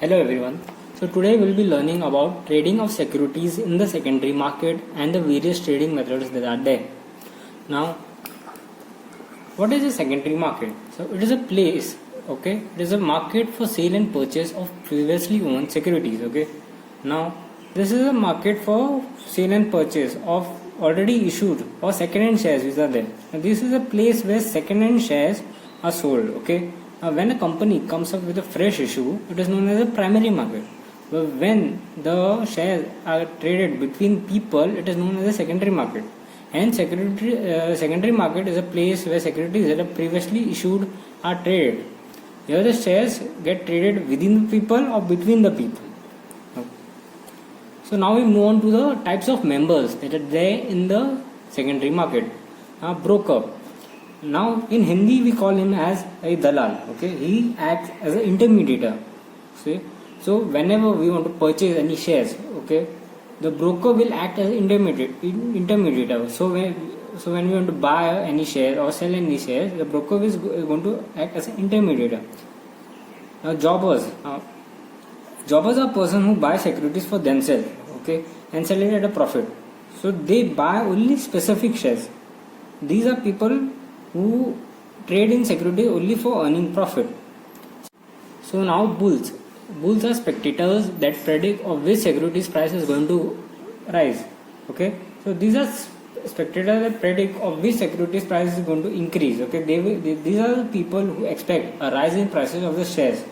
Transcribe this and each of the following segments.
Hello everyone. So today we'll be learning about trading of securities in the secondary market and the various trading methods that are there. Now, what is a secondary market? So it is a place, okay? It is a market for sale and purchase of previously owned securities, okay? Now, this is a market for sale and purchase of already issued or second-hand shares which are there. Now, this is a place where second-hand shares are sold, okay? Now, when a company comes up with a fresh issue, it is known as a primary market. But when the shares are traded between people, it is known as a secondary market. And secondary market is a place where securities that are previously issued are traded. Here the shares get traded within the people or between the people. So now we move on to the types of members that are there in the secondary market. Broker. Now in Hindi we call him as a dalal. Okay, he acts as an intermediator. See, so whenever we want to purchase any shares, okay, the broker will act as intermediator. So when we want to buy any share or sell any shares, the broker is going to act as an intermediator. Now jobbers. Jobbers are person who buy securities for themselves, okay, and sell it at a profit. So they buy only specific shares. These are people who trade in securities only for earning profit. So now bulls. Bulls are spectators that predict of which securities price is going to rise. Okay, so these are spectators that predict of which securities price is going to increase. Okay, these are the people who expect a rise in prices of the shares.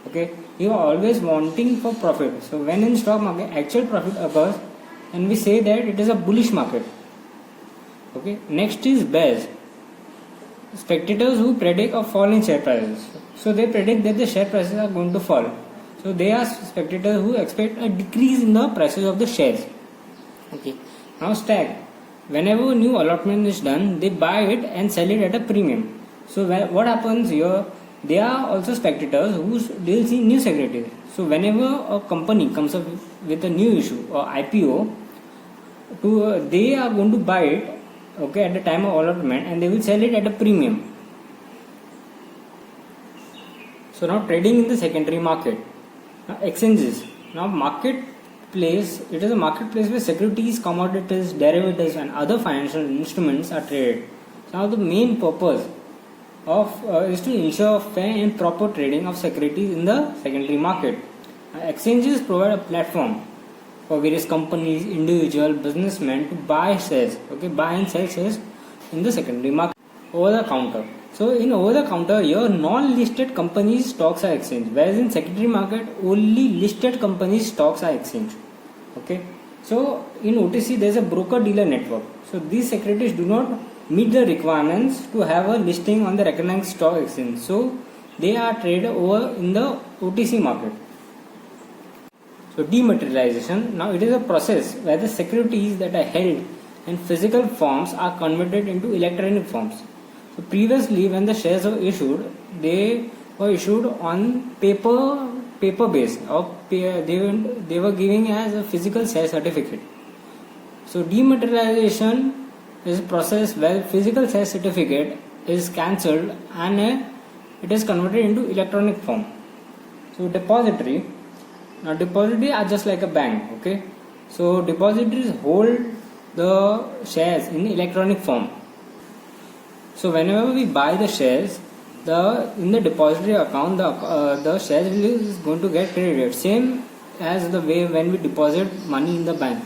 Okay, you are always wanting for profit. So when in stock market actual profit occurs, and we say that it is a bullish market. Okay, next is bears. Spectators who predict a fall in share prices. So they predict that the share prices are going to fall. So they are spectators who expect a decrease in the prices of the shares. Okay. Now stag. Whenever new allotment is done, they buy it and sell it at a premium. So what happens here? They are also spectators who deals in new securities. So whenever a company comes up with a new issue or IPO, they are going to buy it, okay, at the time of allotment, and they will sell it at a premium. So now trading in the secondary market. Now exchanges. Now marketplace. It is a marketplace where securities, commodities, derivatives, and other financial instruments are traded. So now the main purpose is to ensure fair and proper trading of securities in the secondary market. Exchanges provide a platform for various companies, individual businessmen to buy shares, okay, buy and sell shares in the secondary market. Over the counter. So in over the counter, here non-listed companies stocks are exchanged, whereas in secondary market only listed companies stocks are exchanged. Okay. So in OTC there is a broker dealer network. So these securities do not meet the requirements to have a listing on the recognized stock exchange. So they are traded over in the OTC market. So dematerialization. Now it is a process where the securities that are held in physical forms are converted into electronic forms. So previously when the shares were issued, they were issued on paper base, or they were giving as a physical share certificate. So dematerialization is a process where physical share certificate is cancelled and it is converted into electronic form. So depository. Now depository are just like a bank, okay. So depositories hold the shares in electronic form. So whenever we buy the shares, in the depository account, the shares is going to get credited. Same as the way when we deposit money in the bank.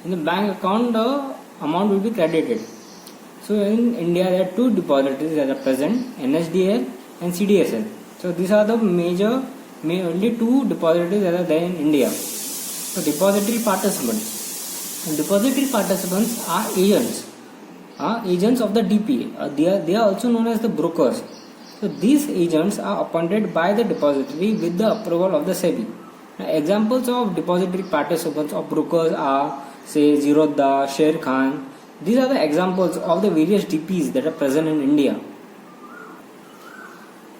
In the bank account, the amount will be credited. So in India, there are two depositories that are present: NSDL and CDSL. So these are the only two depositories that are there in India. So depository participants. And depository participants are agents. Agents of the DP. They are also known as the brokers. So these agents are appointed by the depository with the approval of the SEBI. Now, examples of depository participants or brokers are, say, Zerodha, Sher Khan. These are the examples of the various DPs that are present in India.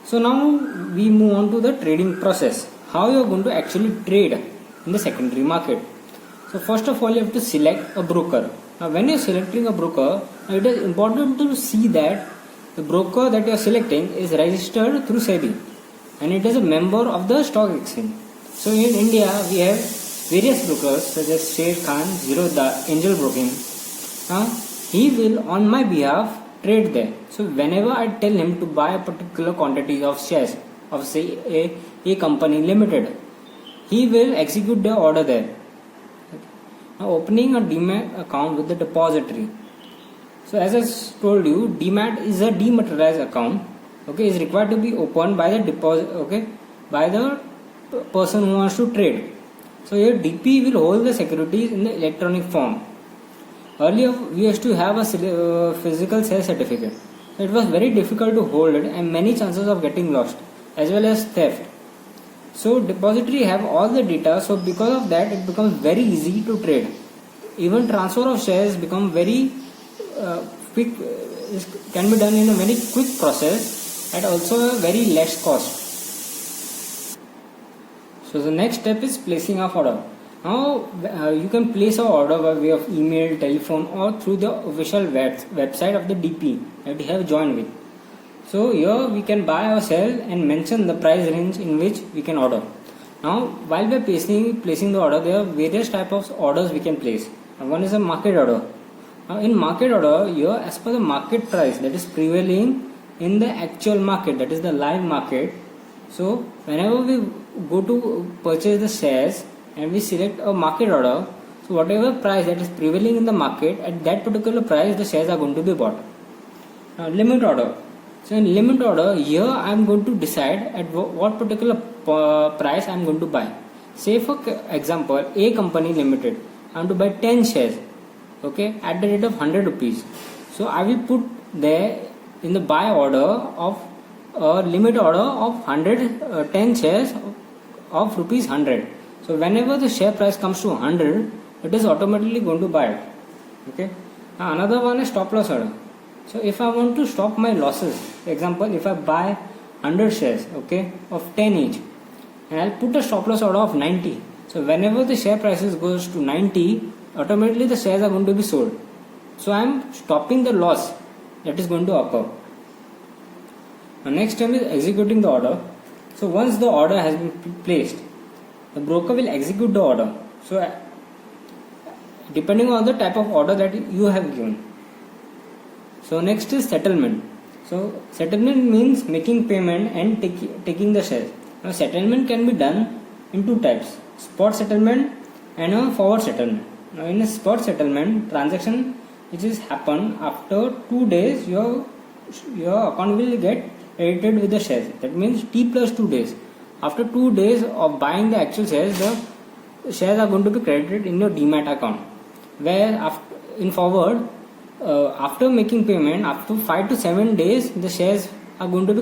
So now we move on to the trading process. How you are going to actually trade in the secondary market. So first of all, you have to select a broker. Now when you are selecting a broker, it is important to see that the broker that you are selecting is registered through SEBI and it is a member of the stock exchange. So in India, we have various brokers such as Sheikh Khan, Zerodha, Angel Broking. He will on my behalf trade there. So whenever I tell him to buy a particular quantity of shares of say a company limited, he will execute the order there. Now opening a Demat account with the depository. So as I told you, Demat is a dematerialized account. Okay, is required to be opened by the deposit. Okay, by the person who wants to trade. So here DP will hold the securities in the electronic form. Earlier we used to have a physical sale certificate. It was very difficult to hold it and many chances of getting lost as well as theft. So depository have all the data, so because of that it becomes very easy to trade. Even transfer of shares become very quick, can be done in a very quick process at also a very less cost. So the next step is placing of order. Now you can place an order by way of email, telephone or through the official website of the DP that you have joined with. So here we can buy or sell and mention the price range in which we can order. Now while we are placing the order, there are various types of orders we can place. One is a market order. Now in market order, here as per the market price that is prevailing in the actual market, that is the live market. So whenever we go to purchase the shares and we select a market order, so whatever price that is prevailing in the market, at that particular price the shares are going to be bought. Now limit order. So in limit order, here I am going to decide at what particular price I am going to buy. Say for example, A company limited, I am to buy 10 shares, okay, at the rate of 100 rupees. So I will put there in the buy order of limit order of 10 shares of rupees 100. So whenever the share price comes to 100, it is automatically going to buy it. Okay. Now another one is stop loss order. So if I want to stop my losses, example, if I buy 100 shares, okay, of 10 each, and I'll put a stop loss order of 90. So whenever the share prices goes to 90, automatically the shares are going to be sold. So I am stopping the loss that is going to occur. The next step is executing the order. So once the order has been placed, the broker will execute the order. So depending on the type of order that you have given. So next is settlement. So settlement means making payment and taking the shares. Now settlement can be done in two types: spot settlement and a forward settlement. Now in a spot settlement, transaction which is happen after 2 days, your account will get credited with the shares. That means T plus 2 days. After 2 days of buying the actual shares, the shares are going to be credited in your Demat account. Where in forward, after making payment, after 5 to 7 days, the shares are going to be